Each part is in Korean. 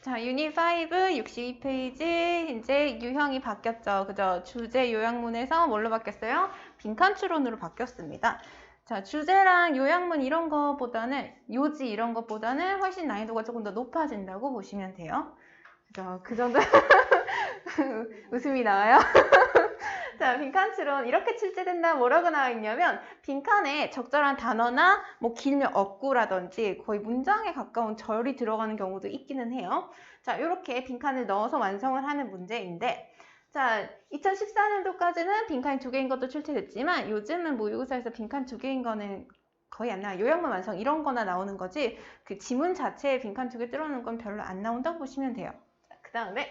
자, 유닛 5 62페이지 이제 유형이 바뀌었죠. 그죠? 주제 요약문에서 뭘로 바뀌었어요? 빈칸 추론으로 바뀌었습니다. 자, 주제랑 요약문 이런 거보다는 요지 이런 것보다는 훨씬 난이도가 조금 더 높아진다고 보시면 돼요. 그죠? 그 정도 웃음이 나와요. 자, 빈칸 추론 이렇게 출제된다 뭐라고 나와 있냐면 빈칸에 적절한 단어나 뭐 길면 어구라든지 거의 문장에 가까운 절이 들어가는 경우도 있기는 해요. 자, 이렇게 빈칸을 넣어서 완성을 하는 문제인데 자, 2014년도까지는 빈칸이 2개인 것도 출제됐지만 요즘은 모의고사에서 빈칸 2개인 거는 거의 안 나와요. 요약문 완성 이런 거나 나오는 거지 그 지문 자체에 빈칸 2개 뚫어놓은 건 별로 안 나온다고 보시면 돼요. 그 다음에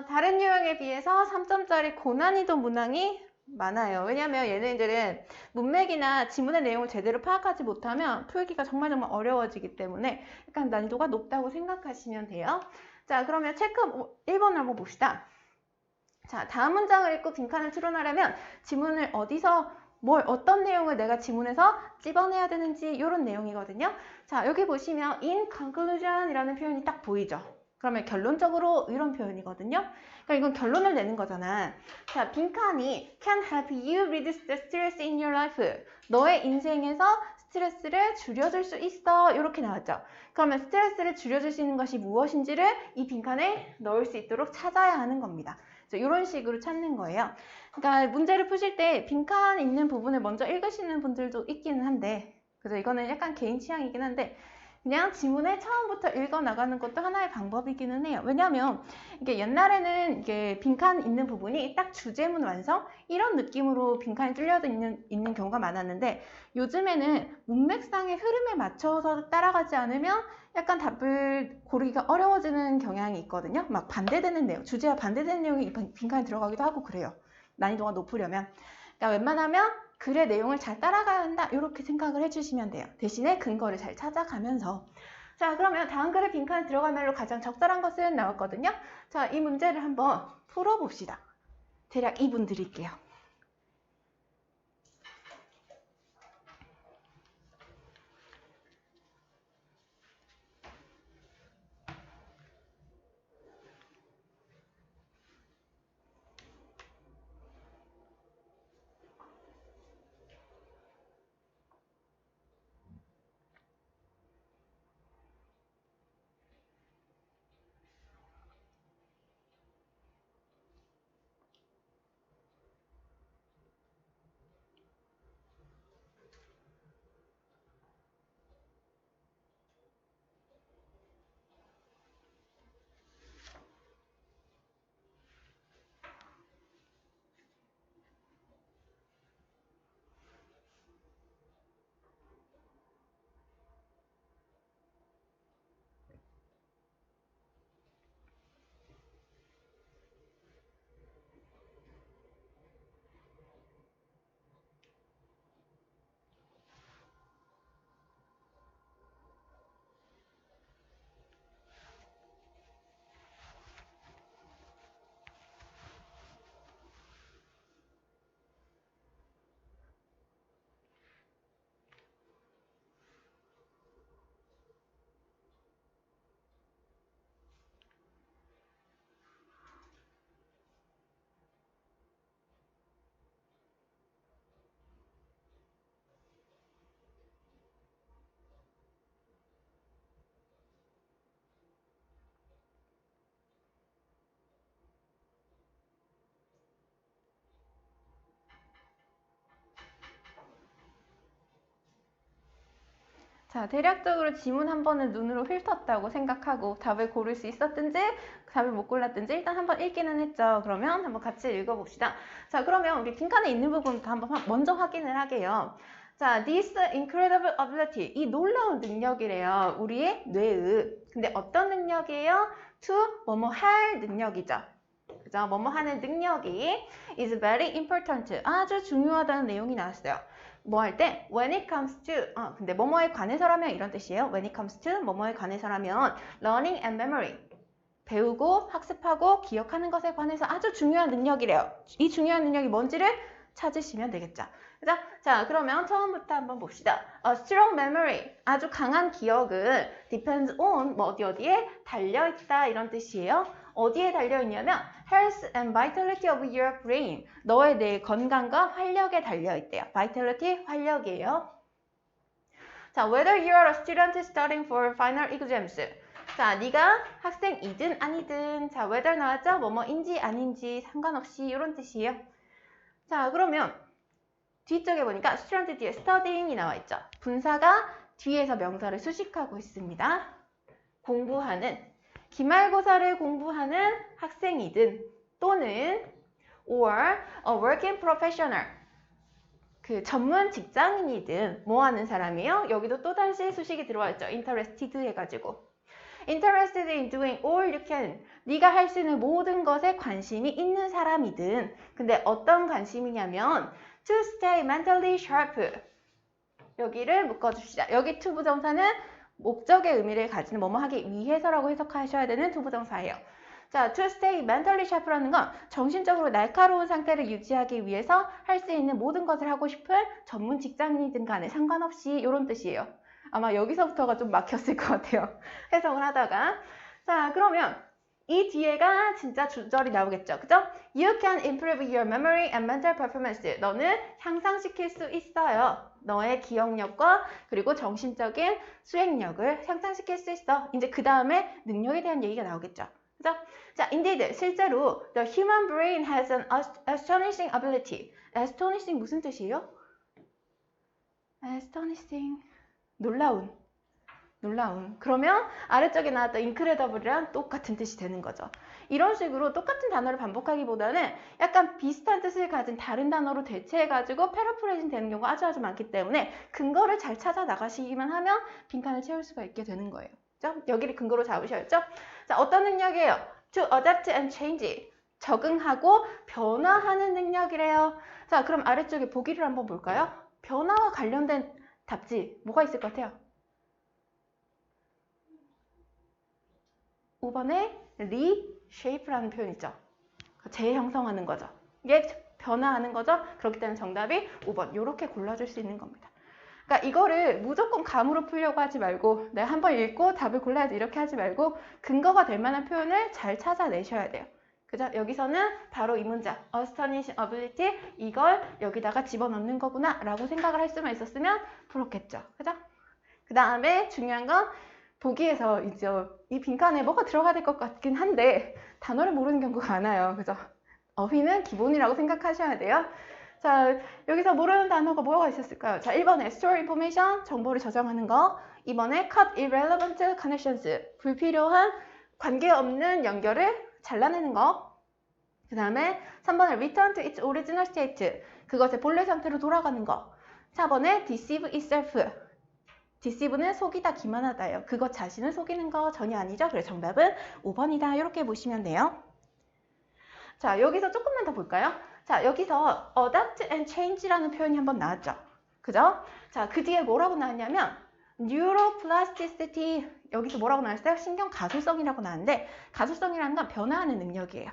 다른 유형에 비해서 3점짜리 고난이도 문항이 많아요. 왜냐하면 얘네들은 문맥이나 지문의 내용을 제대로 파악하지 못하면 풀기가 정말 어려워지기 때문에 약간 난이도가 높다고 생각하시면 돼요. 자, 그러면 체크 1번을 한번 봅시다. 자, 다음 문장을 읽고 빈칸을 추론하려면 지문을 어디서 어떤 내용을 내가 지문에서 찝어내야 되는지 이런 내용이거든요. 자, 여기 보시면 in conclusion 이라는 표현이 딱 보이죠. 그러면 결론적으로 이런 표현이거든요. 그러니까 이건 결론을 내는 거잖아. 자, 빈칸이 can help you reduce the stress in your life. 너의 인생에서 스트레스를 줄여줄 수 있어. 이렇게 나왔죠. 그러면 스트레스를 줄여줄 수 있는 것이 무엇인지를 이 빈칸에 넣을 수 있도록 찾아야 하는 겁니다. 이런 식으로 찾는 거예요. 그러니까 문제를 푸실 때 빈칸 있는 부분을 먼저 읽으시는 분들도 있기는 한데 그래서 이거는 약간 개인 취향이긴 한데 그냥 지문을 처음부터 읽어 나가는 것도 하나의 방법이기는 해요. 왜냐하면 이게 옛날에는 이게 빈칸 있는 부분이 딱 주제문 완성 이런 느낌으로 빈칸이 뚫려져 있는 경우가 많았는데 요즘에는 문맥상의 흐름에 맞춰서 따라가지 않으면 약간 답을 고르기가 어려워지는 경향이 있거든요. 막 반대되는 내용, 주제와 반대되는 내용이 빈칸에 들어가기도 하고 그래요. 난이도가 높으려면. 그러니까 웬만하면 글의 내용을 잘 따라가야 한다 이렇게 생각을 해주시면 돼요. 대신에 근거를 잘 찾아가면서 자, 그러면 다음 글의 빈칸에 들어갈 말로 가장 적절한 것은 나왔거든요. 자, 이 문제를 한번 풀어봅시다. 대략 2분 드릴게요. 자, 대략적으로 지문 한 번을 눈으로 훑었다고 생각하고 답을 고를 수 있었든지 답을 못 골랐든지 일단 한번 읽기는 했죠. 그러면 한번 같이 읽어봅시다. 자, 그러면 우리 빈칸에 있는 부분부터 한번 먼저 확인을 하게요. 자, this incredible ability, 이 놀라운 능력이래요. 우리의 뇌의. 근데 어떤 능력이에요? to 뭐뭐 할 능력이죠. 그죠? 뭐뭐 하는 능력이 is very important, 아주 중요하다는 내용이 나왔어요. 뭐 할 때? when it comes to, 근데 뭐뭐에 관해서라면 이런 뜻이에요. when it comes to, 뭐뭐에 관해서라면 learning and memory, 배우고 학습하고 기억하는 것에 관해서 아주 중요한 능력이래요. 이 중요한 능력이 뭔지를 찾으시면 되겠죠. 그죠? 자, 그러면 처음부터 한번 봅시다. A strong memory, 아주 강한 기억은 depends on 뭐 어디에 달려있다 이런 뜻이에요. 어디에 달려있냐면 health and vitality of your brain, 너의 뇌 건강과 활력에 달려있대요. vitality, 활력이에요. 자, whether you are a student studying for final exams. 자, 네가 학생이든 아니든 자, whether 나왔죠? 뭐뭐인지 아닌지 상관없이 이런 뜻이에요. 자, 그러면 뒤쪽에 보니까 student 뒤에 studying이 나와 있죠. 분사가 뒤에서 명사를 수식하고 있습니다. 공부하는, 기말고사를 공부하는 학생이든 또는 or a working professional, 그 전문 직장인이든 뭐 하는 사람이에요? 여기도 또다시 수식이 들어와 있죠. interested 해가지고. interested in doing all you can. 네가 할 수 있는 모든 것에 관심이 있는 사람이든. 근데 어떤 관심이냐면 to stay mentally sharp. 여기를 묶어줍시다. 여기 to 부정사는 목적의 의미를 가지는 뭐뭐 하기 위해서라고 해석하셔야 되는 to 부정사예요. 자, to stay mentally sharp라는 건 정신적으로 날카로운 상태를 유지하기 위해서 할 수 있는 모든 것을 하고 싶은 전문 직장인이든 간에 상관없이 이런 뜻이에요. 아마 여기서부터가 좀 막혔을 것 같아요. 해석을 하다가. 자, 그러면 이 뒤에가 진짜 주절이 나오겠죠. 그죠? You can improve your memory and mental performance. 너는 향상시킬 수 있어요. 너의 기억력과 그리고 정신적인 수행력을 향상시킬 수 있어. 이제 그 다음에 능력에 대한 얘기가 나오겠죠. 그죠? 자, indeed, 실제로 the human brain has an astonishing ability. astonishing 무슨 뜻이에요? astonishing, 놀라운. 그러면 아래쪽에 나왔던 incredible이랑 똑같은 뜻이 되는 거죠. 이런 식으로 똑같은 단어를 반복하기보다는 약간 비슷한 뜻을 가진 다른 단어로 대체해가지고 패러프레이징 되는 경우가 아주 많기 때문에 근거를 잘 찾아 나가시기만 하면 빈칸을 채울 수가 있게 되는 거예요. 그죠? 여기를 근거로 잡으셔야죠. 자, 어떤 능력이에요? To adapt and change. 적응하고 변화하는 능력이래요. 자, 그럼 아래쪽에 보기를 한번 볼까요? 변화와 관련된 답지 뭐가 있을 것 같아요? 5번에 reshape라는 표현 있죠. 재형성하는 거죠. 이게 변화하는 거죠. 그렇기 때문에 정답이 5번. 이렇게 골라줄 수 있는 겁니다. 그러니까 이거를 무조건 감으로 풀려고 하지 말고 내가 한번 읽고 답을 골라야지 이렇게 하지 말고 근거가 될 만한 표현을 잘 찾아내셔야 돼요. 그죠? 여기서는 바로 이 문장 astonishing ability 이걸 여기다가 집어넣는 거구나 라고 생각을 할 수만 있었으면 풀었겠죠. 그죠? 그 다음에 중요한 건 보기에서 이제 이 빈칸에 뭐가 들어가야 될 것 같긴 한데 단어를 모르는 경우가 많아요. 그죠? 어휘는 기본이라고 생각하셔야 돼요. 자, 여기서 모르는 단어가 뭐가 있었을까요? 자, 1번에 store information, 정보를 저장하는 거. 2번에 cut irrelevant connections, 불필요한 관계없는 연결을 잘라내는 거. 그 다음에 3번에 return to its original state, 그것의 본래 상태로 돌아가는 거. 4번에 deceive itself, deceive는 속이다, 기만하다예요. 그것 자신을 속이는 거 전혀 아니죠. 그래서 정답은 5번이다. 이렇게 보시면 돼요. 자, 여기서 조금만 더 볼까요? 자, 여기서 adapt and change라는 표현이 한번 나왔죠. 그죠? 자, 그 뒤에 뭐라고 나왔냐면 neuroplasticity, 여기서 뭐라고 나왔어요? 신경 가소성이라고 나왔는데 가소성이라는 건 변화하는 능력이에요.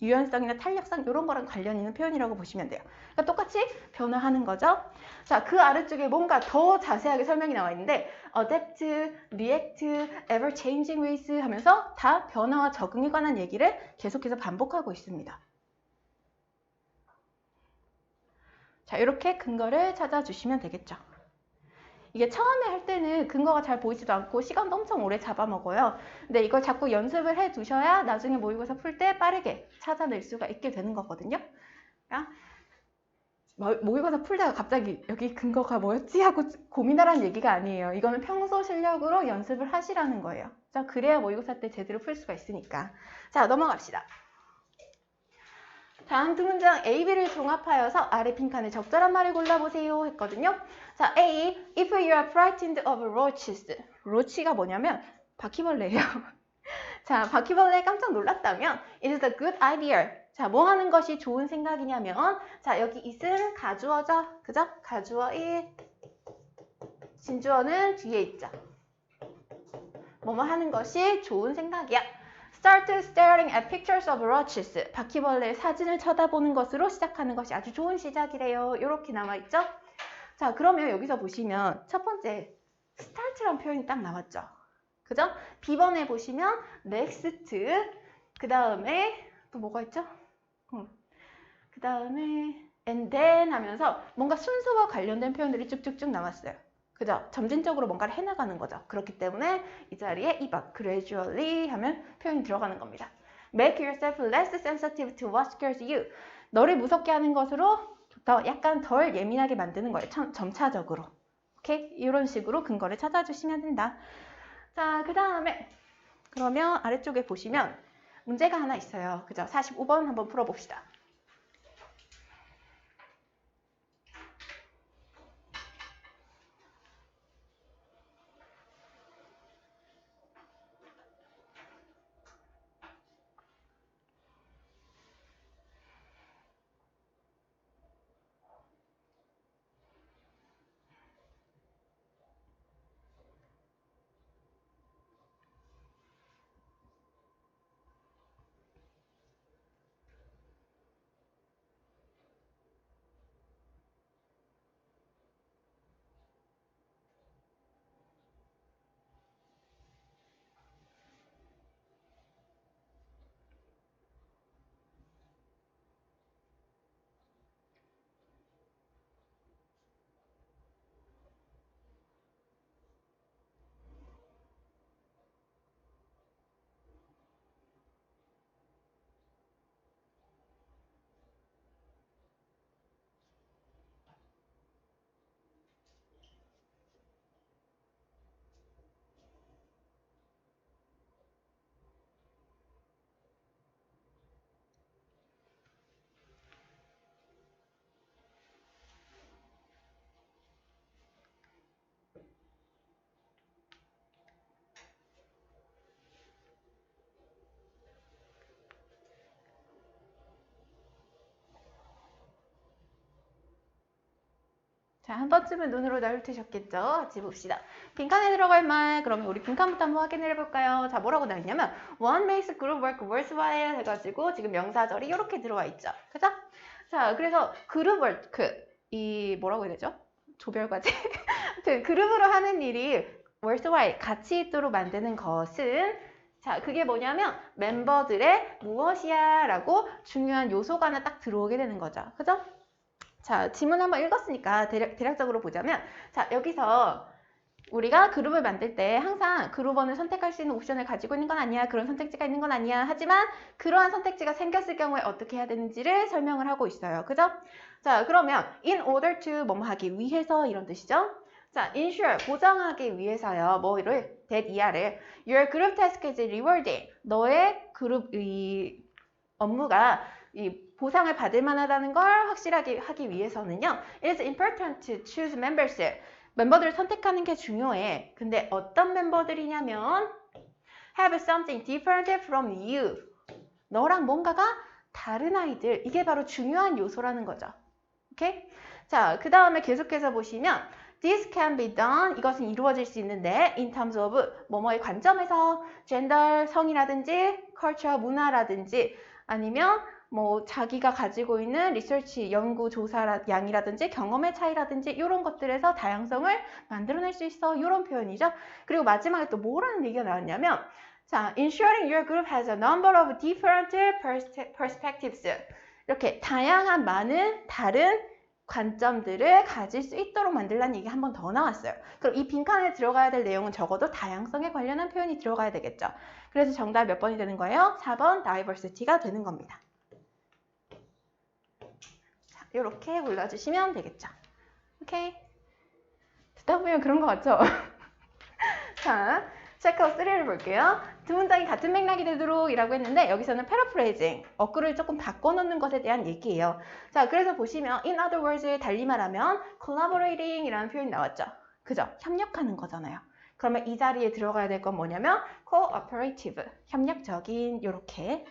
유연성이나 탄력성 이런 거랑 관련 있는 표현이라고 보시면 돼요. 그러니까 똑같이 변화하는 거죠. 자, 그 아래쪽에 뭔가 더 자세하게 설명이 나와 있는데 adapt, react, ever changing ways 하면서 다 변화와 적응에 관한 얘기를 계속해서 반복하고 있습니다. 자, 이렇게 근거를 찾아주시면 되겠죠. 이게 처음에 할 때는 근거가 잘 보이지도 않고 시간도 엄청 오래 잡아먹어요. 근데 이걸 자꾸 연습을 해 두셔야 나중에 모의고사 풀 때 빠르게 찾아낼 수가 있게 되는 거거든요. 그러니까 모의고사 풀다가 갑자기 여기 근거가 뭐였지? 하고 고민하라는 얘기가 아니에요. 이거는 평소 실력으로 연습을 하시라는 거예요. 자, 그래야 모의고사 때 제대로 풀 수가 있으니까. 자, 넘어갑시다. 다음 두 문장 A, B를 종합하여서 아래 빈칸에 적절한 말을 골라보세요 했거든요. 자, A, if you are frightened of roaches. 로치가 뭐냐면 바퀴벌레예요. 자, 바퀴벌레에 깜짝 놀랐다면 it is a good idea. 자, 뭐 하는 것이 좋은 생각이냐면 자, 여기 it은 가주어죠. 그죠? 가주어 it. 진주어는 뒤에 있죠. 뭐뭐 하는 것이 좋은 생각이야. Start staring at pictures of roaches. 바퀴벌레의 사진을 쳐다보는 것으로 시작하는 것이 아주 좋은 시작이래요. 이렇게 남아있죠? 자, 그러면 여기서 보시면 첫 번째 start라는 표현이 딱 나왔죠? 그죠? B번에 보시면 next, 그 다음에 또 뭐가 있죠? 그 다음에 and then 하면서 뭔가 순서와 관련된 표현들이 쭉쭉쭉 나왔어요. 그죠? 점진적으로 뭔가를 해나가는 거죠. 그렇기 때문에 이 자리에 이박, gradually 하면 표현이 들어가는 겁니다. Make yourself less sensitive to what scares you. 너를 무섭게 하는 것으로 더 약간 덜 예민하게 만드는 거예요. 점차적으로. 오케이? 이런 식으로 근거를 찾아주시면 된다. 자, 그 다음에 그러면 아래쪽에 보시면 문제가 하나 있어요. 그죠? 45번 한번 풀어봅시다. 자, 한 번쯤은 눈으로 나훑으셨겠죠? 같이 봅시다. 빈칸에 들어갈 말, 그러면 우리 빈칸부터 한번 확인을 해볼까요? 자, 뭐라고 나있냐면 One makes group work worthwhile 해가지고 지금 명사절이 이렇게 들어와 있죠. 그죠? 자, 그래서 그룹 워크, 이 뭐라고 해야 되죠? 조별과제? 그룹으로 하는 일이 worthwhile, 가치 있도록 만드는 것은 자, 그게 뭐냐면 멤버들의 무엇이야 라고 중요한 요소가 하나 딱 들어오게 되는 거죠. 그죠? 자, 지문 한번 읽었으니까 대략적으로 보자면 자, 여기서 우리가 그룹을 만들 때 항상 그룹원을 선택할 수 있는 옵션을 가지고 있는 건 아니야. 그런 선택지가 있는 건 아니야. 하지만 그러한 선택지가 생겼을 경우에 어떻게 해야 되는지를 설명을 하고 있어요. 그죠? 자, 그러면 in order to 뭐뭐 하기 위해서 이런 뜻이죠. 자, ensure 보장하기 위해서요. 뭐를 that 이하를 your group task is rewarding. 너의 그룹의 업무가 이 보상을 받을 만하다는 걸 확실하게 하기 위해서는요. It's important to choose members. 멤버들을 선택하는 게 중요해. 근데 어떤 멤버들이냐면 have something different from you. 너랑 뭔가가 다른 아이들. 이게 바로 중요한 요소라는 거죠. 오케이? 자, 그 다음에 계속해서 보시면 This can be done. 이것은 이루어질 수 있는데 in terms of 뭐뭐의 관점에서 gender, 성이라든지 culture, 문화라든지 아니면 뭐 자기가 가지고 있는 리서치, 연구, 조사 양이라든지 경험의 차이라든지 이런 것들에서 다양성을 만들어낼 수 있어. 이런 표현이죠. 그리고 마지막에 또 뭐라는 얘기가 나왔냐면 자, ensuring your group has a number of different perspectives. 이렇게 다양한 많은 다른 관점들을 가질 수 있도록 만들라는 얘기 한 번 더 나왔어요. 그럼 이 빈칸에 들어가야 될 내용은 적어도 다양성에 관련한 표현이 들어가야 되겠죠. 그래서 정답 몇 번이 되는 거예요? 4번 diversity가 되는 겁니다. 자, 이렇게 골라주시면 되겠죠. 오케이. 듣다 보면 그런 것 같죠? 자, 체크아웃 3를 볼게요. 두 문장이 같은 맥락이 되도록 이라고 했는데 여기서는 패러프레이징, 어구를 조금 바꿔놓는 것에 대한 얘기예요. 자, 그래서 보시면 in other words 달리 말하면 collaborating 이라는 표현이 나왔죠. 그죠? 협력하는 거잖아요. 그러면 이 자리에 들어가야 될 건 뭐냐면 cooperative, 협력적인 이렇게.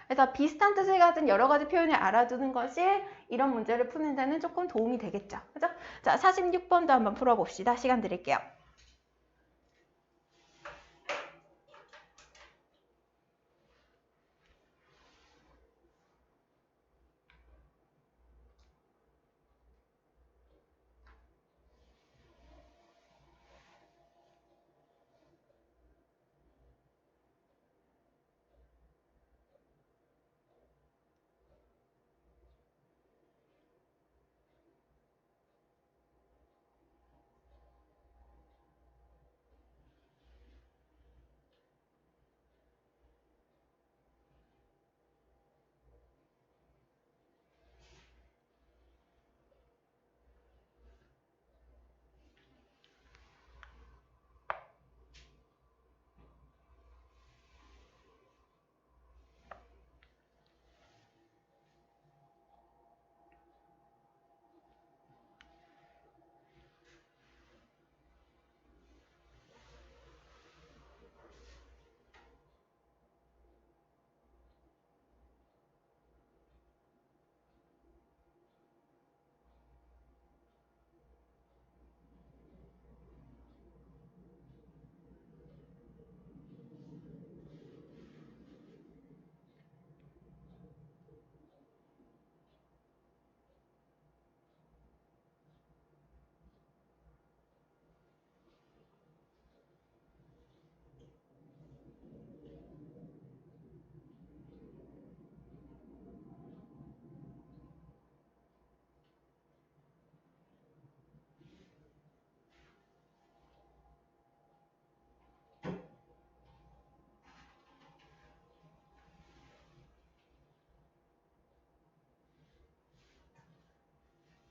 그래서 비슷한 뜻을 가진 여러 가지 표현을 알아두는 것이 이런 문제를 푸는 데는 조금 도움이 되겠죠. 그죠? 자, 46번도 한번 풀어봅시다. 시간 드릴게요.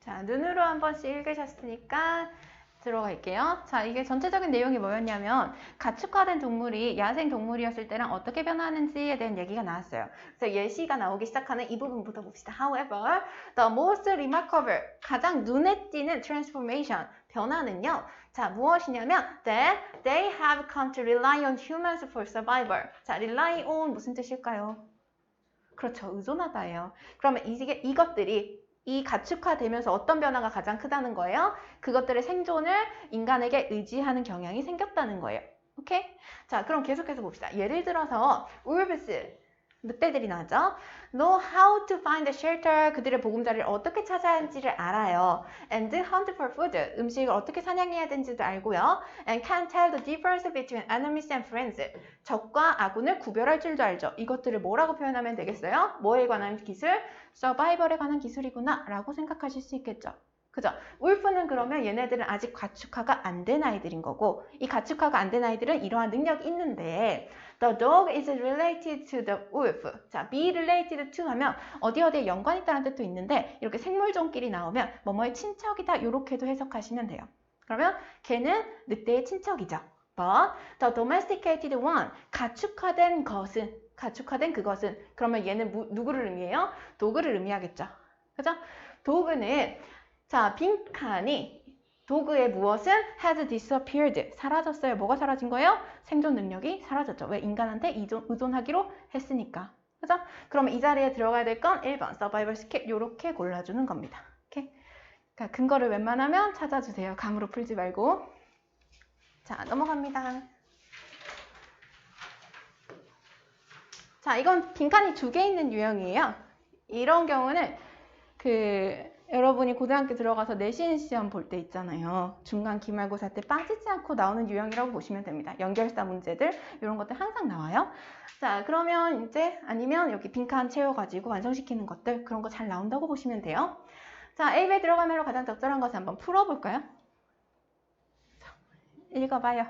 자, 눈으로 한 번씩 읽으셨으니까 들어갈게요. 자, 이게 전체적인 내용이 뭐였냐면 가축화된 동물이 야생 동물이었을 때랑 어떻게 변하는지에 대한 얘기가 나왔어요. 그래서 예시가 나오기 시작하는 이 부분부터 봅시다. However, the most remarkable, 가장 눈에 띄는 transformation, 변화는요. 자, 무엇이냐면 that they have come to rely on humans for survival. 자, rely on 무슨 뜻일까요? 그렇죠. 의존하다예요. 그러면 이것들이 이 가축화되면서 어떤 변화가 가장 크다는 거예요? 그것들의 생존을 인간에게 의지하는 경향이 생겼다는 거예요. 오케이? 자, 그럼 계속해서 봅시다. 예를 들어서 wolves, 늑대들이 나죠? Know how to find a shelter. 그들의 보금자리를 어떻게 찾아야 하는지를 알아요. And hunt for food. 음식을 어떻게 사냥해야 되는지도 알고요. And can tell the difference between enemies and friends. 적과 아군을 구별할 줄도 알죠. 이것들을 뭐라고 표현하면 되겠어요? 뭐에 관한 기술? 서바이벌에 관한 기술이구나 라고 생각하실 수 있겠죠. 그죠? 울프는 그러면 얘네들은 아직 가축화가 안 된 아이들인 거고 이 가축화가 안 된 아이들은 이러한 능력이 있는데 The dog is related to the wolf. 자, be related to 하면 어디에 연관이 있다는 뜻도 있는데 이렇게 생물종끼리 나오면 뭐뭐의 친척이다 이렇게도 해석하시면 돼요. 그러면 걔는 늑대의 친척이죠. But the domesticated one, 가축화된 그것은 그러면 얘는 누구를 의미해요? 도그를 의미하겠죠. 그죠? 도그는 자, 빈칸이 도그의 무엇은 has disappeared. 사라졌어요. 뭐가 사라진 거예요? 생존 능력이 사라졌죠. 왜? 인간한테 의존하기로 했으니까. 그죠? 그러면 이 자리에 들어가야 될 건 1번 서바이벌 스킬 이렇게 골라주는 겁니다. 오케이? 그러니까 근거를 웬만하면 찾아주세요. 감으로 풀지 말고. 자, 넘어갑니다. 자, 이건 빈칸이 2개 있는 유형이에요. 이런 경우는 여러분이 고등학교 들어가서 내신 시험 볼 때 있잖아요. 중간 기말고사 때 빠지지 않고 나오는 유형이라고 보시면 됩니다. 연결사 문제들 이런 것들 항상 나와요. 자, 그러면 이제 아니면 여기 빈칸 채워가지고 완성시키는 것들 그런 거 잘 나온다고 보시면 돼요. 자, A에 들어가면 가장 적절한 것을 한번 풀어볼까요? 자, 읽어봐요.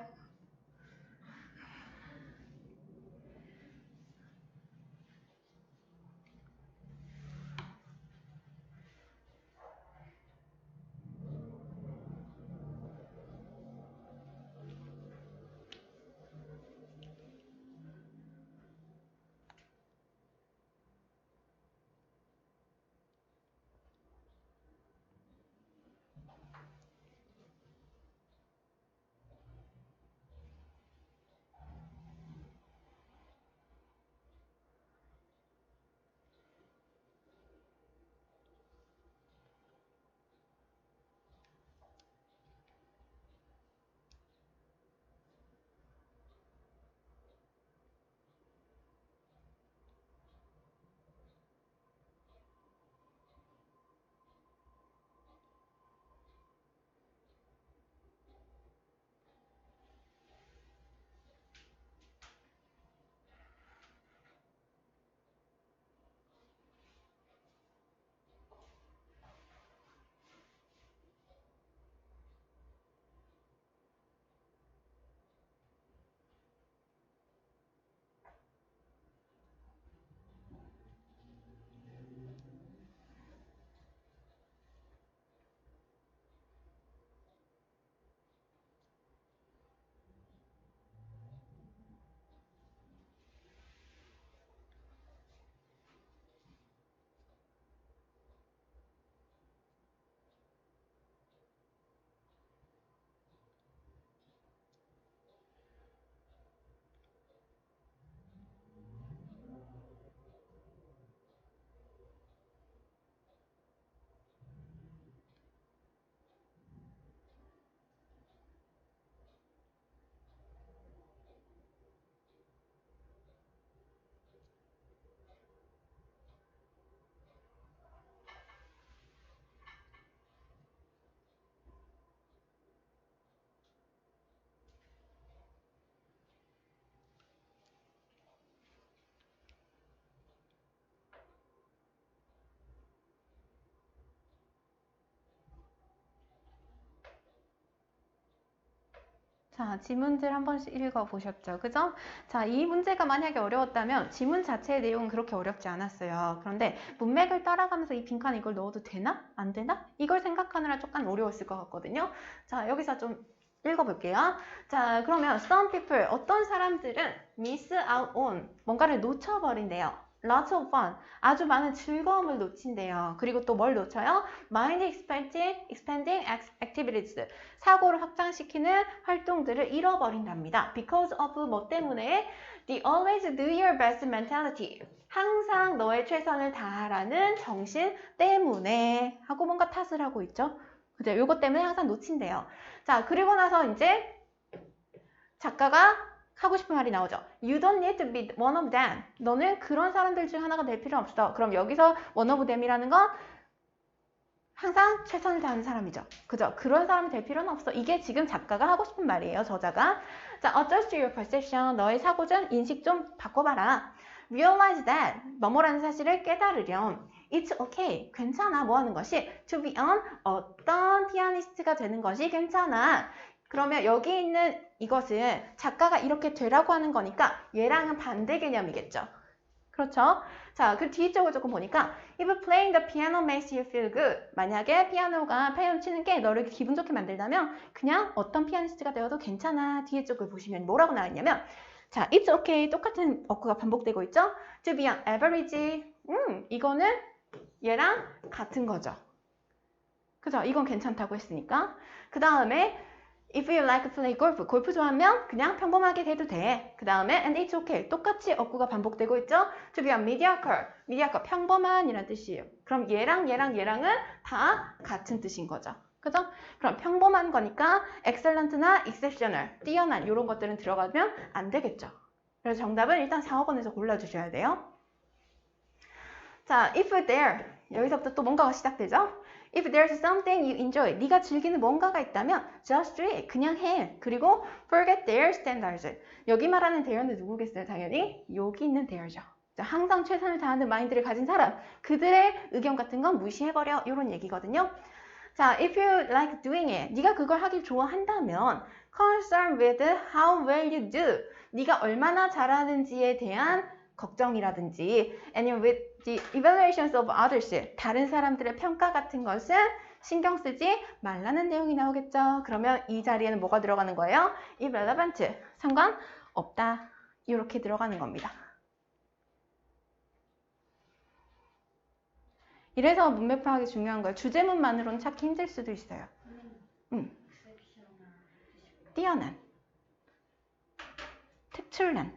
자, 지문들 한 번씩 읽어보셨죠? 그죠? 자, 이 문제가 만약에 어려웠다면 지문 자체의 내용은 그렇게 어렵지 않았어요. 그런데 문맥을 따라가면서 이 빈칸에 이걸 넣어도 되나? 안 되나? 이걸 생각하느라 조금 어려웠을 것 같거든요. 자, 여기서 좀 읽어볼게요. 자, 그러면 some people, 어떤 사람들은 miss out on, 뭔가를 놓쳐버린대요. Lots of fun, 아주 많은 즐거움을 놓친대요. 그리고 또 뭘 놓쳐요? Mind expanding activities, 사고를 확장시키는 활동들을 잃어버린답니다. Because of 뭐 때문에? The always do your best mentality, 항상 너의 최선을 다하라는 정신 때문에 하고 뭔가 탓을 하고 있죠. 그죠? 요것 때문에 항상 놓친대요. 자, 그리고 나서 이제 작가가 하고 싶은 말이 나오죠. You don't need to be one of them. 너는 그런 사람들 중 하나가 될 필요 없어. 그럼 여기서 one of them이라는 건 항상 최선을 다하는 사람이죠. 그죠? 그런 사람이 될 필요는 없어. 이게 지금 작가가 하고 싶은 말이에요. 저자가. 자, adjust your perception. 너의 사고전 인식 좀 바꿔봐라. Realize that. 뭐뭐라는 사실을 깨달으렴. It's okay. 괜찮아. 뭐 하는 것이? To be on 어떤 피아니스트가 되는 것이 괜찮아. 그러면 여기 있는 이것은 작가가 이렇게 되라고 하는 거니까 얘랑은 반대 개념이겠죠. 그렇죠? 자, 그 뒤쪽을 조금 보니까 If playing the piano makes you feel good, 만약에 피아노 치는 게 너를 기분 좋게 만들다면 그냥 어떤 피아니스트가 되어도 괜찮아. 뒤에 쪽을 보시면 뭐라고 나와 있냐면 자, it's okay. 똑같은 어구가 반복되고 있죠? To be on average. 이거는 얘랑 같은 거죠. 그죠? 이건 괜찮다고 했으니까. 그 다음에 If you like to play golf, 골프 좋아하면 그냥 평범하게 돼도 돼. 그 다음에 and it's okay. 똑같이 어구가 반복되고 있죠? To be a mediocre, 평범한이란 뜻이에요. 그럼 얘랑은 다 같은 뜻인 거죠. 그죠? 그럼 평범한 거니까 excellent나 exceptional, 뛰어난 이런 것들은 들어가면 안 되겠죠. 그래서 정답은 일단 4, 5번에서 골라주셔야 돼요. 자, if there, 여기서부터 또 뭔가가 시작되죠? If there's something you enjoy, 네가 즐기는 뭔가가 있다면 just do it, 그냥 해. 그리고 forget their standards. 여기 말하는 there는 누구겠어요? 당연히 여기 있는 there죠. 항상 최선을 다하는 마인드를 가진 사람, 그들의 의견 같은 건 무시해버려. 이런 얘기거든요. 자, if you like doing it, 네가 그걸 하길 좋아한다면 concern with how well you do, 네가 얼마나 잘하는지에 대한 걱정이라든지 and with the evaluations of others, 다른 사람들의 평가 같은 것은 신경 쓰지 말라는 내용이 나오겠죠. 그러면 이 자리에는 뭐가 들어가는 거예요? irrelevant, 상관없다. 이렇게 들어가는 겁니다. 이래서 문맥 파악이 중요한 거예요. 주제문만으로는 찾기 힘들 수도 있어요. 뛰어난, 특출난,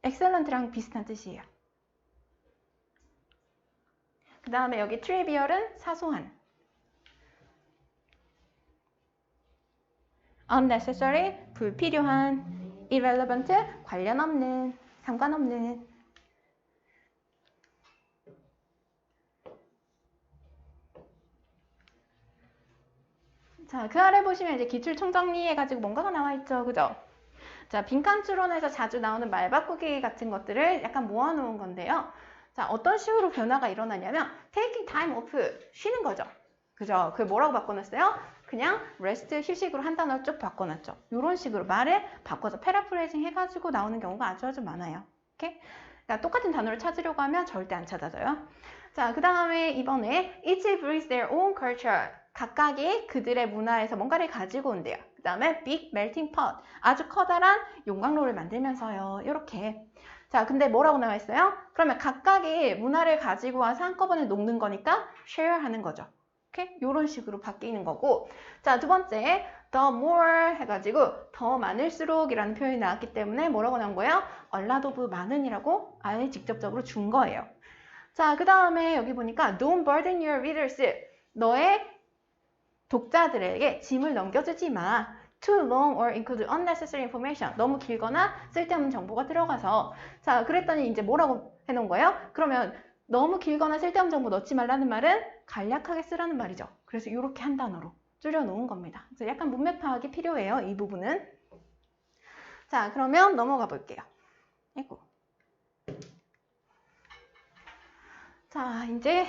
excellent랑 비슷한 뜻이에요. 그 다음에 여기 trivial은 사소한, unnecessary, 불필요한, irrelevant, 관련 없는, 상관없는. 자, 그 아래 보시면 이제 기출 총정리해가지고 뭔가가 나와 있죠. 그죠? 자, 빈칸 추론에서 자주 나오는 말 바꾸기 같은 것들을 약간 모아놓은 건데요. 자, 어떤 식으로 변화가 일어나냐면 taking time off, 쉬는 거죠. 그죠? 그걸 뭐라고 바꿔놨어요? 그냥 rest, 휴식으로 한 단어를 쭉 바꿔놨죠. 이런 식으로 말을 바꿔서 패러프레이징 해가지고 나오는 경우가 아주 많아요. 오케이? 그러니까 똑같은 단어를 찾으려고 하면 절대 안 찾아져요. 자, 그 다음에 이번에 each brings their own culture. 각각이 그들의 문화에서 뭔가를 가지고 온대요. 그 다음에 big melting pot, 아주 커다란 용광로를 만들면서요. 이렇게. 자, 근데 뭐라고 나와 있어요? 그러면 각각이 문화를 가지고 와서 한꺼번에 녹는 거니까 share 하는 거죠. 이렇게 이런 식으로 바뀌는 거고. 자, 두 번째 the more 해가지고 더 많을수록 이라는 표현이 나왔기 때문에 뭐라고 나온 거예요? a lot of 많은이라고 아예 직접적으로 준 거예요. 자, 그 다음에 여기 보니까 don't burden your readers, 너의 독자들에게 짐을 넘겨주지 마. Too long or include unnecessary information. 너무 길거나 쓸데없는 정보가 들어가서. 자, 그랬더니 이제 뭐라고 해놓은 거예요? 그러면 너무 길거나 쓸데없는 정보 넣지 말라는 말은 간략하게 쓰라는 말이죠. 그래서 이렇게 한 단어로 줄여놓은 겁니다. 그래서 약간 문맥 파악이 필요해요. 이 부분은. 자, 그러면 넘어가 볼게요. 아이고. 자, 이제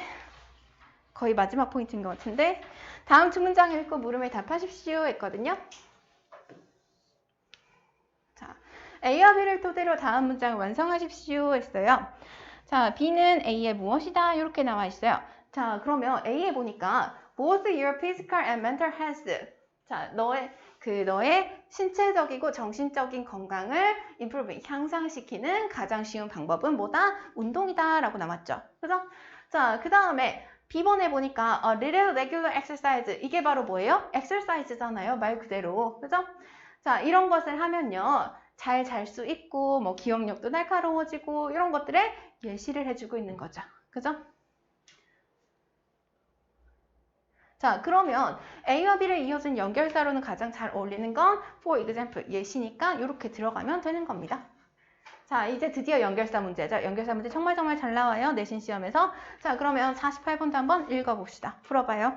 거의 마지막 포인트인 것 같은데 다음 두 문장 읽고 물음에 답하십시오 했거든요. 자, A와 B를 토대로 다음 문장을 완성하십시오 했어요. 자, B는 A의 무엇이다 이렇게 나와 있어요. 자, 그러면 A에 보니까 both your physical and mental health. 자, 너의 신체적이고 정신적인 건강을 improve, 향상시키는 가장 쉬운 방법은 뭐다? 운동이다 라고 나왔죠. 그죠? 자, 그 다음에 B번에 보니까 a little regular exercise. 이게 바로 뭐예요? exercise잖아요. 말 그대로. 그죠? 자, 이런 것을 하면요. 잘 잘 수 있고, 뭐 기억력도 날카로워지고, 이런 것들에 예시를 해주고 있는 거죠. 그죠? 자, 그러면 A와 B를 이어준 연결사로는 가장 잘 어울리는 건 for example, 예시니까 이렇게 들어가면 되는 겁니다. 자, 이제 드디어 연결사 문제죠. 연결사 문제 정말 잘 나와요. 내신 시험에서. 자, 그러면 48번도 한번 읽어봅시다. 풀어봐요.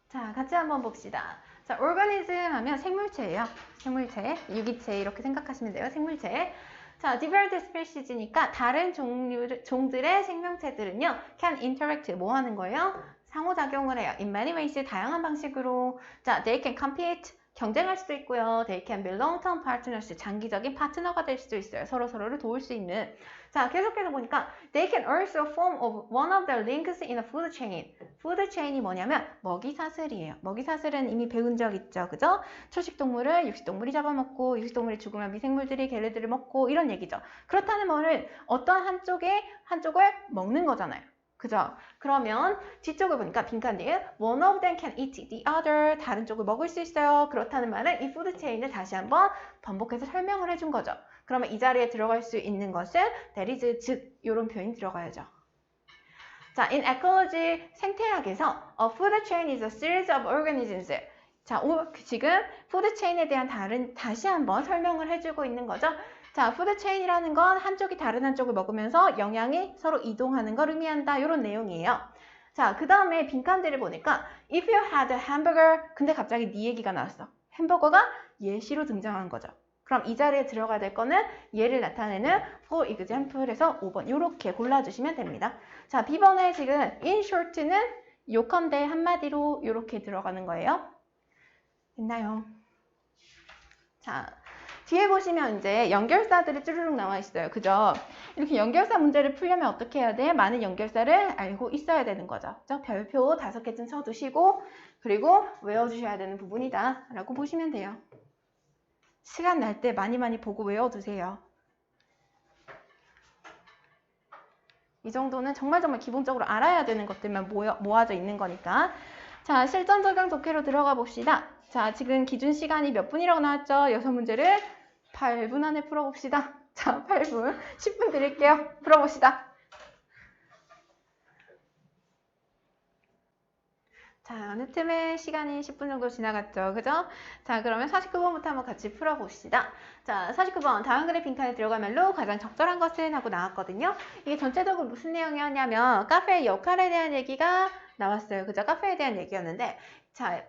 자, 같이 한번 봅시다. 자, organism 하면 생물체예요. 생물체, 유기체 이렇게 생각하시면 돼요. 생물체. 자, different species니까 다른 종들의 생명체들은요, can interact 뭐 하는 거예요? 상호작용을 해요. In many ways 다양한 방식으로. 자, they can compete 경쟁할 수도 있고요. They can be long-term partners 장기적인 파트너가 될 수도 있어요. 서로를 도울 수 있는. 자, 계속해서 보니까 they can also form of one of the links in a food chain. food chain이 뭐냐면 먹이사슬이에요. 먹이사슬은 이미 배운 적 있죠. 그죠? 초식동물을 육식동물이 잡아먹고 육식동물이 죽으면 미생물들이 걔네들을 먹고 이런 얘기죠. 그렇다는 말은 어떤 한쪽을 먹는 거잖아요. 그죠? 그러면 뒤쪽을 보니까 빈칸님 one of them can eat the other 다른 쪽을 먹을 수 있어요. 그렇다는 말은 이 푸드 체인을 다시 한번 반복해서 설명을 해준 거죠. 그러면 이 자리에 들어갈 수 있는 것은 that is 즉 이런 표현이 들어가야죠. 자, in ecology 생태학에서 a food chain is a series of organisms. 자, 지금 푸드 체인에 대한 다시 한번 설명을 해주고 있는 거죠. 자, 푸드 체인이라는 건 한쪽이 다른 한쪽을 먹으면서 영양이 서로 이동하는 걸 의미한다. 이런 내용이에요. 자, 그 다음에 빈칸들을 보니까 if you had a hamburger 근데 갑자기 네 얘기가 나왔어. 햄버거가 예시로 등장한 거죠. 그럼 이 자리에 들어가야 될 거는 얘를 나타내는 for example에서 5번 이렇게 골라주시면 됩니다. 자, B번에 지금 in short는 요컨대 한마디로 이렇게 들어가는 거예요. 됐나요? 자, 뒤에 보시면 이제 연결사들이 쭈르륵 나와 있어요. 그죠? 이렇게 연결사 문제를 풀려면 어떻게 해야 돼? 많은 연결사를 알고 있어야 되는 거죠. 그죠? 별표 5개쯤 쳐두시고 그리고 외워주셔야 되는 부분이다 라고 보시면 돼요. 시간 날 때 많이 보고 외워두세요. 이 정도는 정말 기본적으로 알아야 되는 것들만 모아져 있는 거니까. 자, 실전 적용 독해로 들어가 봅시다. 자, 지금 기준 시간이 몇 분이라고 나왔죠? 6문제를 8분 안에 풀어봅시다. 자, 8분, 10분 드릴게요. 풀어봅시다. 자, 어느 틈에 시간이 10분 정도 지나갔죠. 그죠? 자, 그러면 49번부터 한번 같이 풀어봅시다. 자, 49번. 다음 글의 빈칸에 들어가면로 가장 적절한 것은 하고 나왔거든요. 이게 전체적으로 무슨 내용이었냐면 카페의 역할에 대한 얘기가 나왔어요. 그죠? 카페에 대한 얘기였는데 자,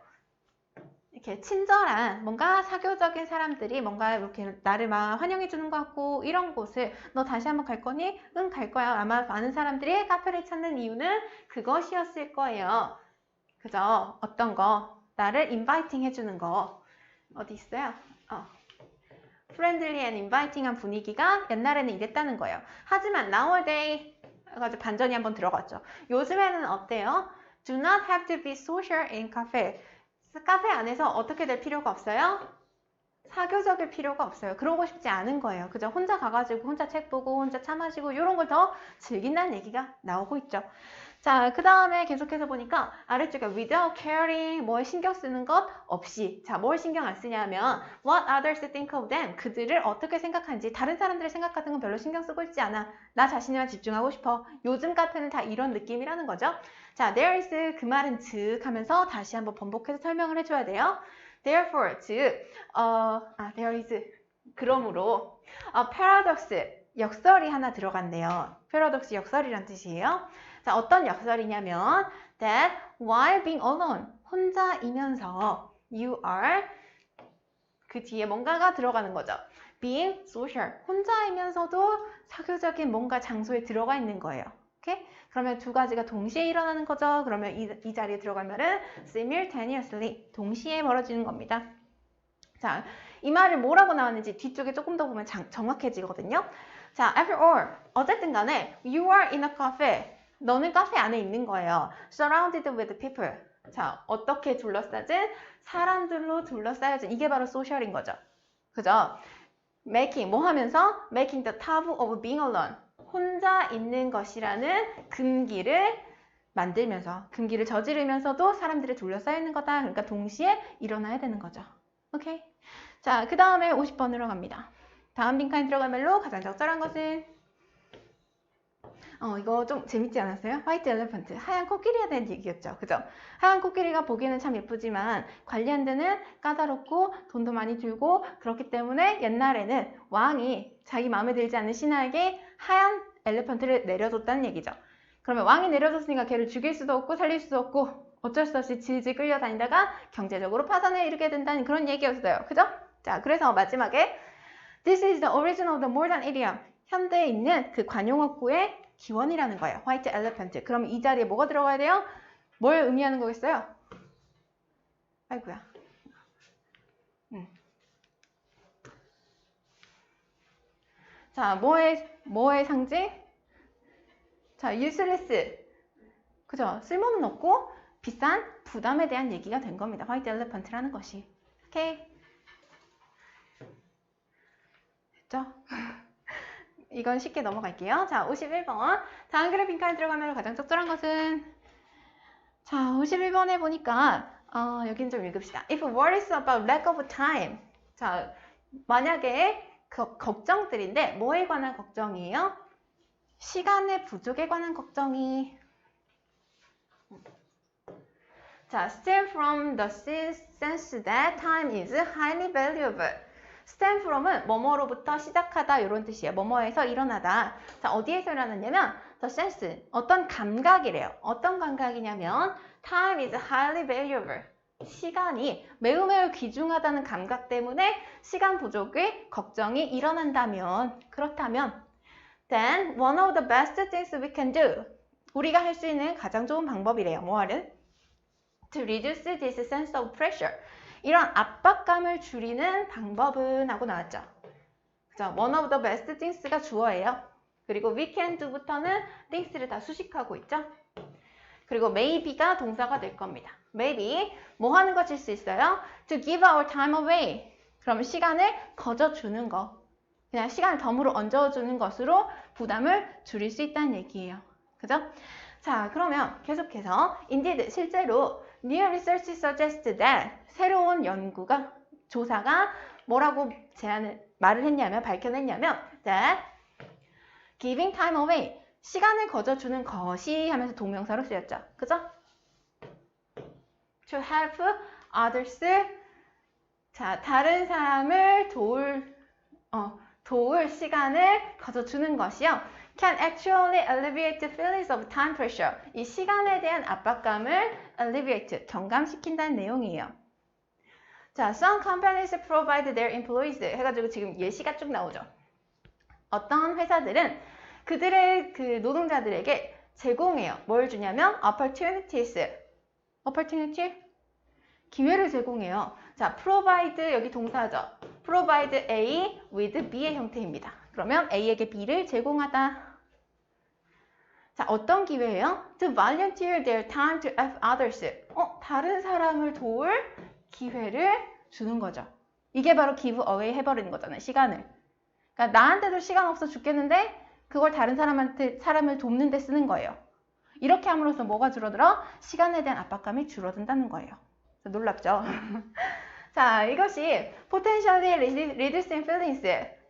이렇게 친절한 뭔가 사교적인 사람들이 뭔가 이렇게 나를 막 환영해 주는 것 같고 이런 곳을 너 다시 한번 갈 거니? 응, 갈 거야. 아마 많은 사람들이 카페를 찾는 이유는 그것이었을 거예요. 그죠? 어떤 거? 나를 인바이팅 해주는 거. 어디 있어요? 프렌들리 앤 인바이팅한 분위기가 옛날에는 이랬다는 거예요. 하지만 nowadays 가지고 반전이 한번 들어갔죠. 요즘에는 어때요? Do not have to be social in cafe. 카페 안에서 어떻게 될 필요가 없어요? 사교적일 필요가 없어요. 그러고 싶지 않은 거예요. 그죠? 혼자 가가지고 혼자 책 보고 혼자 차 마시고 이런 걸 더 즐긴다는 얘기가 나오고 있죠. 자, 그 다음에 계속해서 보니까 아래쪽에 without caring, 뭐에 신경 쓰는 것 없이. 자, 뭘 신경 안 쓰냐면 what others think of them. 그들을 어떻게 생각하는지 다른 사람들의 생각 같은 건 별로 신경 쓰고 있지 않아. 나 자신에만 집중하고 싶어. 요즘 카페는 다 이런 느낌이라는 거죠. 자, there is 그 말은 즉 하면서 다시 한번 번복해서 설명을 해줘야 돼요. Therefore, 즉, there is 그러므로 paradox 역설이 하나 들어간대요. paradox 역설이란 뜻이에요. 자, 어떤 역설이냐면 that while being alone 혼자이면서 you are 그 뒤에 뭔가가 들어가는 거죠. being social 혼자이면서도 사교적인 뭔가 장소에 들어가 있는 거예요. 오케이? 그러면 두 가지가 동시에 일어나는 거죠. 그러면 이 자리에 들어가면은 simultaneously 동시에 벌어지는 겁니다. 자, 이 말을 뭐라고 나왔는지 뒤쪽에 조금 더 보면 정확해지거든요. 자, after all, 어쨌든 간에 you are in a cafe. 너는 카페 안에 있는 거예요. surrounded with people. 자, 어떻게 둘러싸진? 사람들로 둘러싸여진. 이게 바로 소셜인 거죠. 그죠? making, 뭐 하면서? making the taboo of being alone. 혼자 있는 것이라는 금기를 만들면서, 금기를 저지르면서도 사람들이 둘러싸여 있는 거다. 그러니까 동시에 일어나야 되는 거죠. 오케이? 자, 그 다음에 50번으로 갑니다. 다음 빈칸에 들어갈 말로 가장 적절한 것은 이거 좀 재밌지 않았어요? 화이트 엘레펀트, 하얀 코끼리에 대한 얘기였죠. 그죠? 하얀 코끼리가 보기에는 참 예쁘지만 관리하는 데는 까다롭고 돈도 많이 들고 그렇기 때문에 옛날에는 왕이 자기 마음에 들지 않는 신하에게 하얀 엘레펀트를 내려줬다는 얘기죠. 그러면 왕이 내려줬으니까 걔를 죽일 수도 없고 살릴 수도 없고 어쩔 수 없이 질질 끌려다니다가 경제적으로 파산에 이르게 된다는 그런 얘기였어요. 그죠? 자, 그래서 마지막에 This is the origin of the modern idiom. 현대에 있는 그 관용어구의 기원이라는 거예요. 화이트 엘레펀트. 그럼 이 자리에 뭐가 들어가야 돼요? 뭘 의미하는 거겠어요? 아이고야. 자, 뭐의 상징? 자, useless. 그죠? 쓸모는 없고 비싼 부담에 대한 얘기가 된 겁니다. 화이트 엘레펀트라는 것이. 오케이? 됐죠? 이건 쉽게 넘어갈게요. 자, 51번. 다음 그래픽칸에 들어가면 가장 적절한 것은 자, 51번에 보니까 여긴 좀 읽읍시다. If worries about lack of time. 자, 만약에 걱정들인데 뭐에 관한 걱정이에요? 시간의 부족에 관한 걱정이 자, stem from the sense that time is highly valuable. stem from은 뭐뭐로부터 시작하다 이런 뜻이에요. 뭐뭐에서 일어나다. 자, 어디에서 일어났냐면 the sense, 어떤 감각이래요. 어떤 감각이냐면 time is highly valuable. 시간이 매우 귀중하다는 감각 때문에 시간 부족의 걱정이 일어난다면 그렇다면 then one of the best things we can do. 우리가 할 수 있는 가장 좋은 방법이래요. 뭐하는? To reduce this sense of pressure. 이런 압박감을 줄이는 방법은 하고 나왔죠. 그죠? One of the best things가 주어예요. 그리고 we can do부터는 things를 다 수식하고 있죠. 그리고 maybe가 동사가 될 겁니다. maybe 뭐 하는 것일 수 있어요? To give our time away. 그럼 시간을 거저주는 거. 그냥 시간을 덤으로 얹어주는 것으로 부담을 줄일 수 있다는 얘기예요. 그죠? 자, 그러면 계속해서 indeed 실제로 new research suggests that 새로운 연구가 조사가 뭐라고 말을 했냐면 밝혀냈냐면 that giving time away 시간을 거저주는 것이 하면서 동명사로 쓰였죠. 그죠? To help others 자, 다른 사람을 도울 시간을 거저주는 것이요. Can actually alleviate feelings of time pressure. 이 시간에 대한 압박감을 alleviate, 경감시킨다는 내용이에요. 자, some companies provide their employees 해가지고 지금 예시가 쭉 나오죠. 어떤 회사들은 그들의 그 노동자들에게 제공해요. 뭘 주냐면 opportunity 기회를 제공해요. 자, provide 여기 동사죠. provide A with B의 형태입니다. 그러면 A에게 B를 제공하다. 자, 어떤 기회예요? To volunteer their time to help others. 다른 사람을 도울 기회를 주는 거죠. 이게 바로 give away 해버리는 거잖아요. 시간을. 그러니까 나한테도 시간 없어 죽겠는데 그걸 다른 사람을 돕는 데 쓰는 거예요. 이렇게 함으로써 뭐가 줄어들어? 시간에 대한 압박감이 줄어든다는 거예요. 놀랍죠? 자, 이것이 potentially reducing feelings.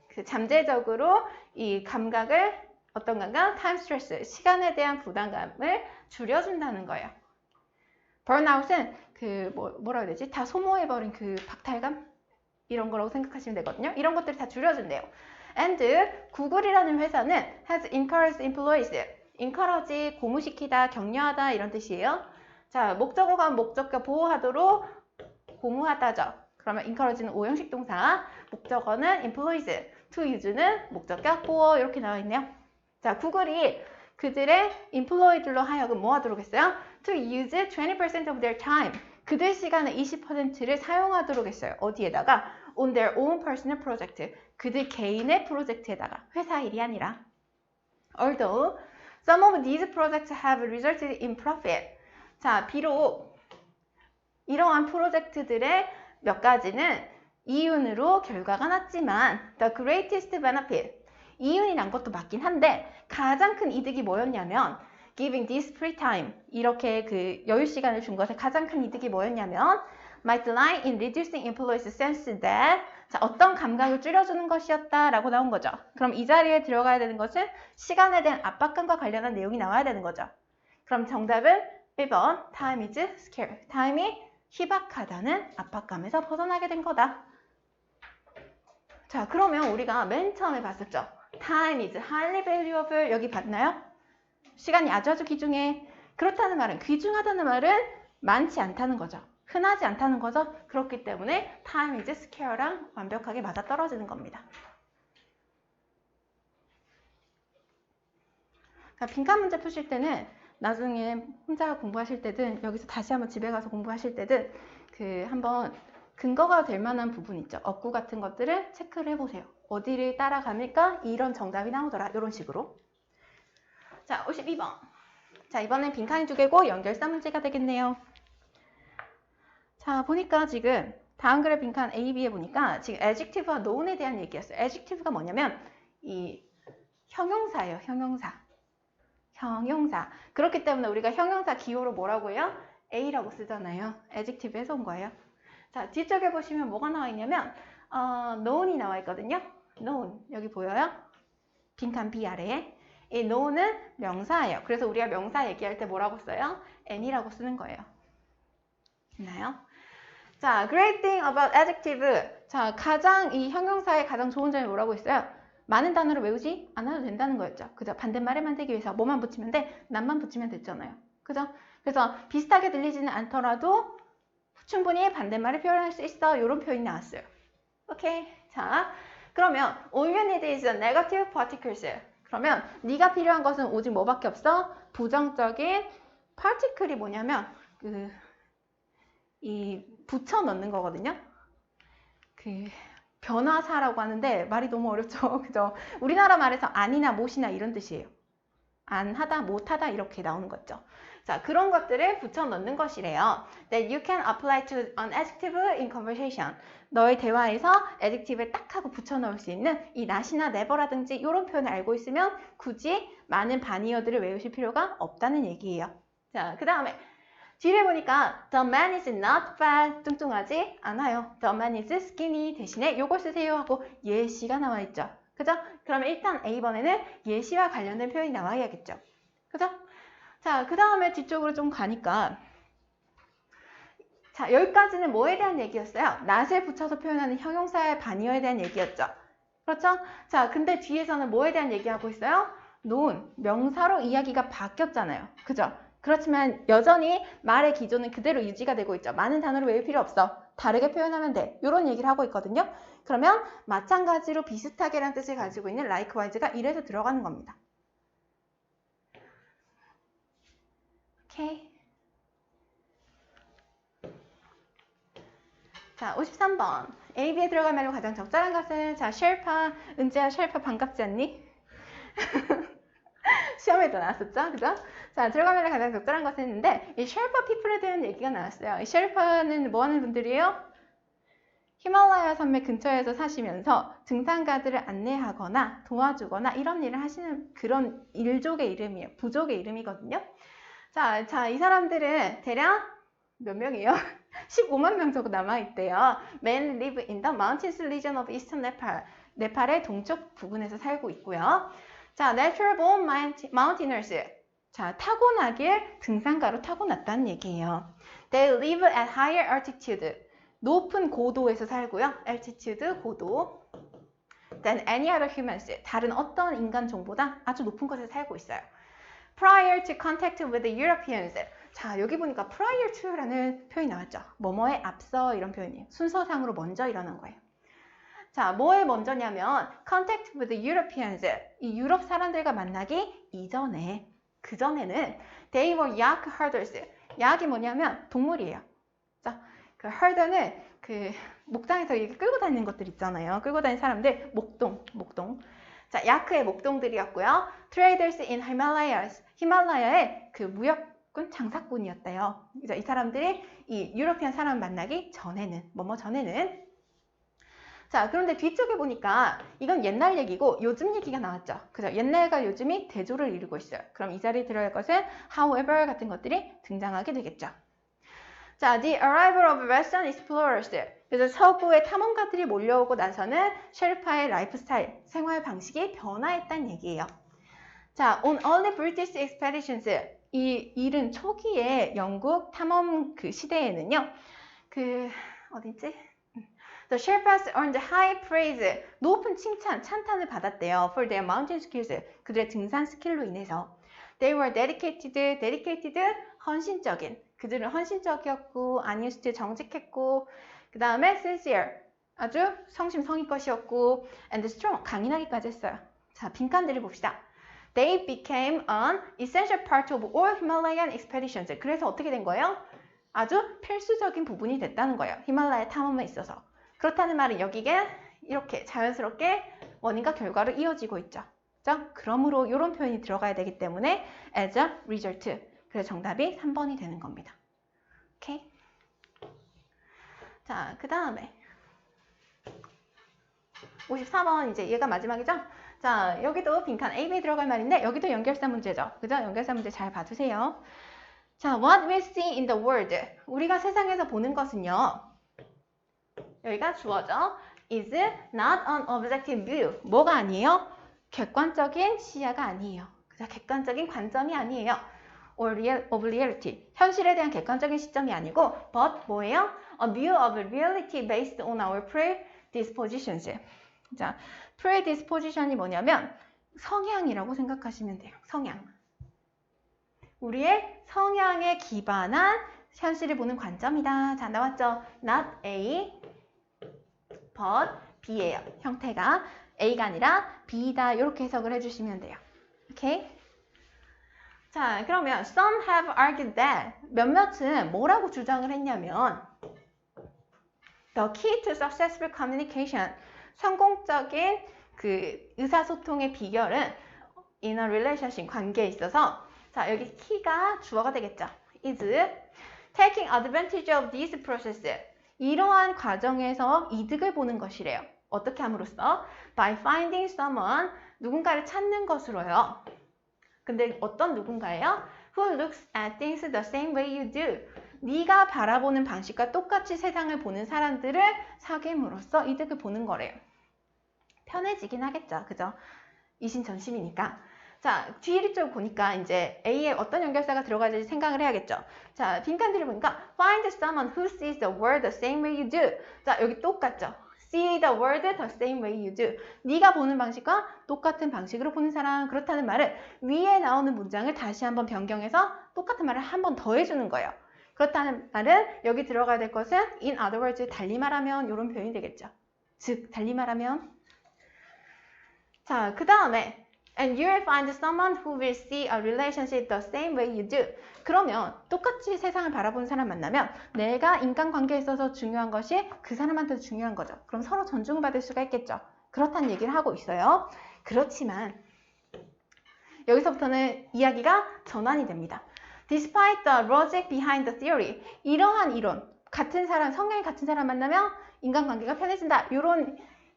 그 잠재적으로 이 감각을 어떤 감각? time stress. 시간에 대한 부담감을 줄여준다는 거예요. burnout은 그 뭐라 해야 되지? 다 소모해버린 그 박탈감? 이런 거라고 생각하시면 되거든요. 이런 것들이 다 줄여준대요. And 구글이라는 회사는 has encouraged employees. encourage 고무시키다, 격려하다 이런 뜻이에요. 자, 목적어가 목적격 보호하도록 고무하다죠. 그러면 encourage는 오형식 동사, 목적어는 employees, to use는 목적격 보호 이렇게 나와 있네요. 자, 구글이 그들의 employee들로 하여금 뭐 하도록 했어요? To use 20% of their time. 그들 시간의 20%를 사용하도록 했어요. 어디에다가? On their own personal project. 그들 개인의 프로젝트에다가. 회사 일이 아니라. Although some of these projects have resulted in profit. 자, 비록 이러한 프로젝트들의 몇 가지는 이윤으로 결과가 났지만 the greatest benefit. 이윤이 난 것도 맞긴 한데 가장 큰 이득이 뭐였냐면 giving this free time. 이렇게 그 여유 시간을 준 것의 가장 큰 이득이 뭐였냐면 might lie in reducing employees' sense that 자, 어떤 감각을 줄여주는 것이었다라고 나온 거죠. 그럼 이 자리에 들어가야 되는 것은 시간에 대한 압박감과 관련한 내용이 나와야 되는 거죠. 그럼 정답은 1번 time is scarce. 타임이 희박하다는 압박감에서 벗어나게 된 거다. 자, 그러면 우리가 맨 처음에 봤었죠. time is highly valuable. 여기 봤나요? 시간이 아주 귀중해. 그렇다는 말은 귀중하다는 말은 많지 않다는 거죠. 흔하지 않다는 거죠. 그렇기 때문에 time is scare랑 완벽하게 맞아떨어지는 겁니다. 그러니까 빈칸 문제 푸실 때는 나중에 혼자 공부하실 때든 여기서 다시 한번 집에 가서 공부하실 때든 그 한번 근거가 될 만한 부분 있죠. 어구 같은 것들을 체크를 해보세요. 어디를 따라가니까 이런 정답이 나오더라. 이런 식으로. 자, 52번. 자, 이번엔 빈칸이 2개고 연결사 문제가 되겠네요. 자, 보니까 지금 다음 그래 빈칸 A, B에 보니까 지금 adjective와 noun에 대한 얘기였어요. adjective가 뭐냐면 이 형용사예요. 형용사. 그렇기 때문에 우리가 형용사 기호로 뭐라고 해요? A라고 쓰잖아요. adjective에서 온 거예요. 자, 뒤쪽에 보시면 뭐가 나와 있냐면 noun이 나와 있거든요. noun 여기 보여요? 빈칸 B 아래에. 이 noun은 명사예요. 그래서 우리가 명사 얘기할 때 뭐라고 써요? an이라고 쓰는 거예요. 있나요? 자, great thing about adjective. 자, 이 형용사의 가장 좋은 점이 뭐라고 있어요? 많은 단어를 외우지 않아도 된다는 거였죠. 그죠? 반대말에만 되기 위해서 뭐만 붙이면 돼? 난만 붙이면 됐잖아요. 그죠? 그래서 비슷하게 들리지는 않더라도 충분히 반대말을 표현할 수 있어. 이런 표현이 나왔어요. 오케이. 자, 그러면 all you need is a negative particles. 그러면 네가 필요한 것은 오직 뭐밖에 없어? 부정적인 particle이 뭐냐면 이 붙여 넣는 거거든요. 변화사라고 하는데 말이 너무 어렵죠. 그죠? 우리나라 말에서 안이나 못이나 이런 뜻이에요. 안 하다, 못 하다 이렇게 나오는 거죠. 자, 그런 것들을 붙여 넣는 것이래요. That you can apply to an adjective in conversation. 너의 대화에서 adjective를 딱 하고 붙여 넣을 수 있는 이 not이나 never라든지 이런 표현을 알고 있으면 굳이 많은 반이어들을 외우실 필요가 없다는 얘기예요. 자, 그 다음에 뒤를 보니까 the man is not fat 뚱뚱하지 않아요. the man is skinny 대신에 요걸 쓰세요 하고 예시가 나와 있죠. 그죠? 그러면 일단 A번에는 예시와 관련된 표현이 나와야겠죠. 그죠? 자, 그 다음에 뒤쪽으로 좀 가니까 자, 여기까지는 뭐에 대한 얘기였어요? not을 붙여서 표현하는 형용사의 반의어에 대한 얘기였죠. 그렇죠? 자, 근데 뒤에서는 뭐에 대한 얘기하고 있어요? noun, 명사로 이야기가 바뀌었잖아요. 그죠? 그렇지만 여전히 말의 기조는 그대로 유지가 되고 있죠. 많은 단어를 외울 필요 없어. 다르게 표현하면 돼. 이런 얘기를 하고 있거든요. 그러면 마찬가지로 비슷하게라는 뜻을 가지고 있는 likewise가 이래서 들어가는 겁니다. 오케이. 자, 53번. A, B에 들어갈 말로 가장 적절한 것은 자, 쉘파, 은지야 쉘파 반갑지 않니? 시험에도 나왔었죠? 그죠? 자, 들어갈 말로 가장 적절한 것은 했는데 이 쉘파 피플에 대한 얘기가 나왔어요. 이 쉘파는 뭐 하는 분들이에요? 히말라야 산맥 근처에서 사시면서 등산가들을 안내하거나 도와주거나 이런 일을 하시는 그런 일족의 이름이에요. 부족의 이름이거든요. 자, 이 사람들은 대략 몇 명이에요? 15만 명 정도 남아있대요. Men live in the mountains region of eastern Nepal. 네팔의 동쪽 부근에서 살고 있고요. 자, natural born mountaineers. 자, 타고나길 등산가로 타고났다는 얘기예요. They live at higher altitude. 높은 고도에서 살고요. altitude, 고도. Than any other humans. 다른 어떤 인간종보다 아주 높은 곳에서 살고 있어요. Prior to contact with the Europeans. 자, 여기 보니까 prior to라는 표현이 나왔죠. 뭐뭐에 앞서 이런 표현이에요. 순서상으로 먼저 일어난 거예요. 자, 뭐에 먼저냐면 contact with the Europeans. 이 유럽 사람들과 만나기 이전에, 그 전에는 they were yak herders. 약이 뭐냐면 동물이에요. 자, 그 herder는 그 목장에서 이렇게 끌고 다니는 것들 있잖아요. 끌고 다니는 사람들, 목동. 자, 야크의 목동들이었고요. Traders in Himalayas. 히말라야의 그 무역군 장사꾼이었대요. 이 사람들이 이 유러피안 사람 만나기 전에는, 전에는. 자, 그런데 뒤쪽에 보니까 이건 옛날 얘기고 요즘 얘기가 나왔죠. 그죠? 옛날과 요즘이 대조를 이루고 있어요. 그럼 이 자리에 들어갈 것은 however 같은 것들이 등장하게 되겠죠. 자, the arrival of Western explorers. 그래서 서구의 탐험가들이 몰려오고 나서는 셰르파의 라이프 스타일, 생활 방식이 변화했다는 얘기예요. 자, on early British expeditions. 이 일은 초기에 영국 탐험 그 시대에는요. 어디지? The Sherpas earned high praise. 높은 칭찬, 찬탄을 받았대요. For their mountain skills. 그들의 등산 스킬로 인해서. They were dedicated, 헌신적인. 그들은 헌신적이었고, honest, 정직했고, 그 다음에 sincere, 아주 성심성의껏이었고, and strong, 강인하기까지 했어요. 자, 빈칸들을 봅시다. They became an essential part of all Himalayan expeditions. 그래서 어떻게 된 거예요? 아주 필수적인 부분이 됐다는 거예요. 히말라야 탐험에 있어서. 그렇다는 말은 여기에 이렇게 자연스럽게 원인과 결과로 이어지고 있죠. 그렇죠? 그러므로 이런 표현이 들어가야 되기 때문에 as a result. 그래서 정답이 3번이 되는 겁니다. 오케이? 자, 그 다음에 54번 이제 얘가 마지막이죠? 자, 여기도 빈칸 A, B에 들어갈 말인데 여기도 연결사 문제죠. 그죠? 연결사 문제 잘 봐주세요. 자, what we see in the world. 우리가 세상에서 보는 것은요. 여기가 주어져. is not an objective view. 뭐가 아니에요? 객관적인 시야가 아니에요. 그죠? 객관적인 관점이 아니에요. or of reality. 현실에 대한 객관적인 시점이 아니고 but 뭐예요? A view of reality based on our predispositions. 자, predisposition이 뭐냐면 성향이라고 생각하시면 돼요. 성향. 우리의 성향에 기반한 현실을 보는 관점이다. 자, 나왔죠? Not A, but B예요. 형태가 A가 아니라 B다. 이렇게 해석을 해주시면 돼요. 오케이? 자, 그러면 some have argued that 몇몇은 뭐라고 주장을 했냐면 the key to successful communication 성공적인 그 의사소통의 비결은 in a relationship 관계에 있어서 자, 여기 key가 주어가 되겠죠. is taking advantage of this process 이러한 과정에서 이득을 보는 것이래요. 어떻게 함으로써? by finding someone 누군가를 찾는 것으로요. 근데 어떤 누군가예요? Who looks at things the same way you do. 네가 바라보는 방식과 똑같이 세상을 보는 사람들을 사귐으로써 이득을 보는 거래요. 편해지긴 하겠죠. 그죠? 이심전심이니까. 자, 뒤를 좀 보니까 이제 A에 어떤 연결사가 들어가는지 생각을 해야겠죠. 자, 빈칸들을 보니까 find someone who sees the world the same way you do. 자, 여기 똑같죠. see the world the same way you do. 네가 보는 방식과 똑같은 방식으로 보는 사람. 그렇다는 말은 위에 나오는 문장을 다시 한번 변경해서 똑같은 말을 한 번 더 해주는 거예요. 그렇다는 말은 여기 들어가야 될 것은 in other words, 달리 말하면 이런 표현이 되겠죠. 즉, 달리 말하면. 자, 그 다음에 And you will find someone who will see a relationship the same way you do. 그러면 똑같이 세상을 바라보는 사람 만나면 내가 인간관계에 있어서 중요한 것이 그 사람한테도 중요한 거죠. 그럼 서로 존중을 받을 수가 있겠죠. 그렇다는 얘기를 하고 있어요. 그렇지만 여기서부터는 이야기가 전환이 됩니다. Despite the logic behind the theory. 이러한 이론, 같은 사람, 성향이 같은 사람 만나면 인간관계가 편해진다.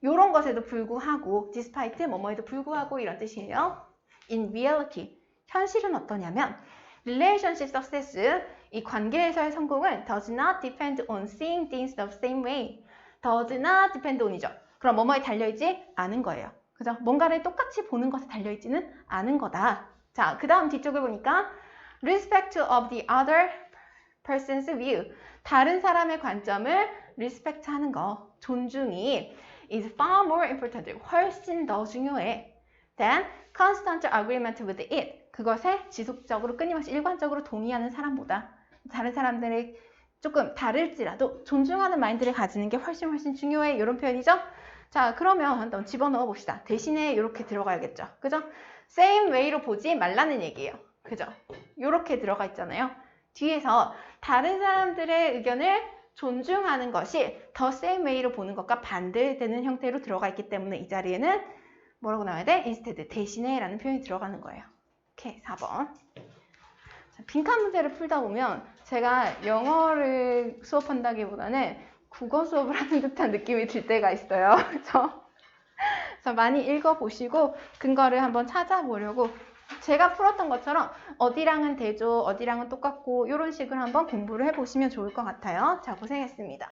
요런 것에도 불구하고 despite 뭐뭐에도 불구하고 이런 뜻이에요. In reality, 현실은 어떠냐면 relationship success, 이 관계에서의 성공은 does not depend on seeing things the same way. does not depend on이죠. 그럼 뭐뭐에 달려있지 않은 거예요. 그죠? 뭔가를 똑같이 보는 것에 달려있지는 않은 거다. 자, 그 다음 뒤쪽을 보니까 respect of the other person's view. 다른 사람의 관점을 respect 하는 거, 존중이 is far more important, 훨씬 더 중요해 than constant agreement with it. 그것에 지속적으로 끊임없이 일관적으로 동의하는 사람보다 다른 사람들이 조금 다를지라도 존중하는 마인드를 가지는 게 훨씬 중요해. 이런 표현이죠. 자, 그러면 한번 집어넣어 봅시다. 대신에 이렇게 들어가야겠죠. 그죠? same way로 보지 말라는 얘기예요. 그죠? 이렇게 들어가 있잖아요. 뒤에서 다른 사람들의 의견을 존중하는 것이 더 same way로 보는 것과 반대되는 형태로 들어가 있기 때문에 이 자리에는 뭐라고 나와야 돼? instead, 대신에 라는 표현이 들어가는 거예요. 오케이, 4번. 자, 빈칸 문제를 풀다 보면 제가 영어를 수업한다기보다는 국어 수업을 하는 듯한 느낌이 들 때가 있어요. 그래서 많이 읽어보시고 근거를 한번 찾아보려고 제가 풀었던 것처럼 어디랑은 대조, 어디랑은 똑같고 이런 식으로 한번 공부를 해보시면 좋을 것 같아요. 자, 고생했습니다.